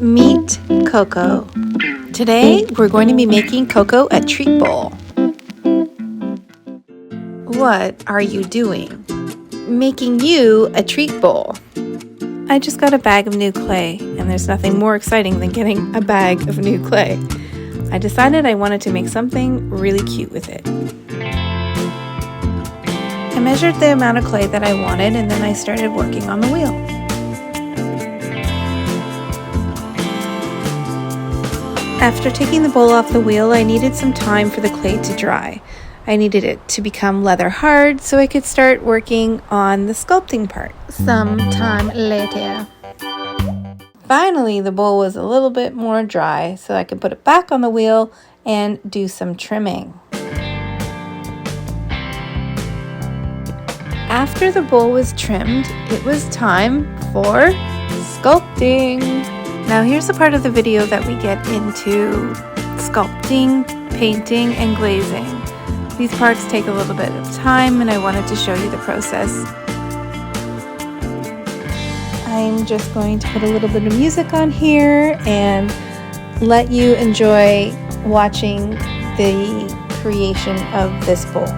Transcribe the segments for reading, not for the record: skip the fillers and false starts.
Meet Coco. Today we're going to be making Coco a treat bowl. What are you doing? Making you a treat bowl. I just got a bag of new clay, and there's nothing more exciting than getting a bag of new clay. I decided I wanted to make something really cute with it. I measured the amount of clay that I wanted, and then I started working on the wheel. After taking the bowl off the wheel, I needed some time for the clay to dry. I needed it to become leather hard so I could start working on the sculpting part. Some time later. Finally, the bowl was a little bit more dry, so I could put it back on the wheel and do some trimming. After the bowl was trimmed, it was time for sculpting. Now here's the part of the video that we get into sculpting, painting, and glazing. These parts take a little bit of time, and I wanted to show you the process. I'm just going to put a little bit of music on here and let you enjoy watching the creation of this bowl.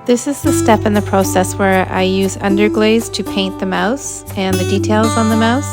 This is the step in the process where I use underglaze to paint the mouse and the details on the mouse.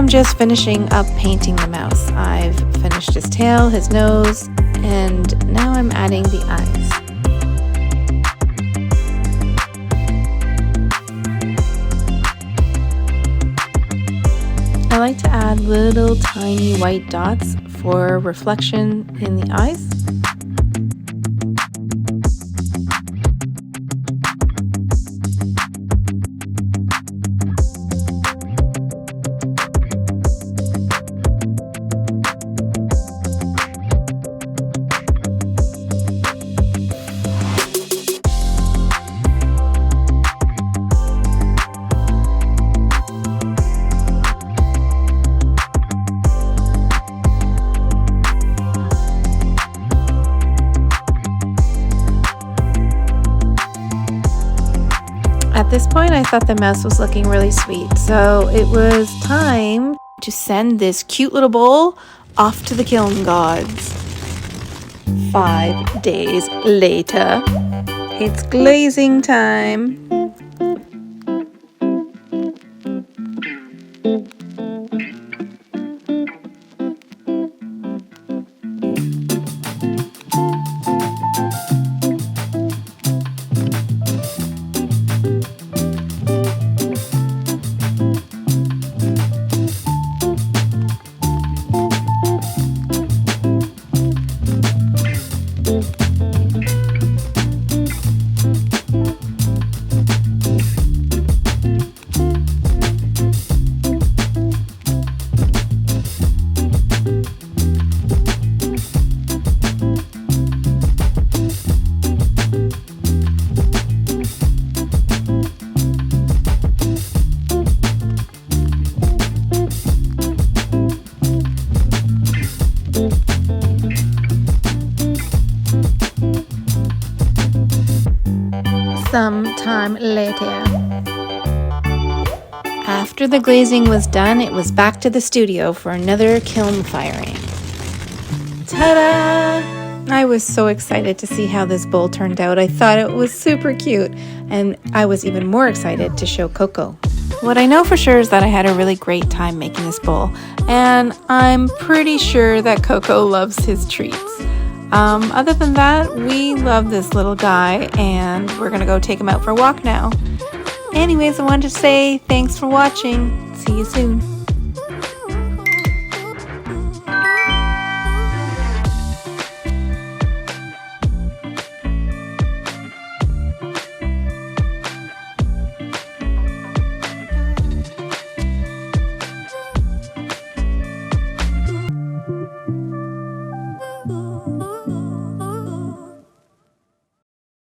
I'm just finishing up painting the mouse. I've finished his tail, his nose, and now I'm adding the eyes. I like to add little tiny white dots for reflection in the eyes. At this point, I thought the mouse was looking really sweet, so it was time to send this cute little bowl off to the kiln gods. 5 days later, it's glazing time. Sometime later. After the glazing was done, it was back to the studio for another kiln firing. Ta-da! I was so excited to see how this bowl turned out. I thought it was super cute, and I was even more excited to show Coco. What I know for sure is that I had a really great time making this bowl, and I'm pretty sure that Coco loves his treats. Other than that, we love this little guy, and we're gonna go take him out for a walk now. Anyways, I wanted to say thanks for watching. See you soon.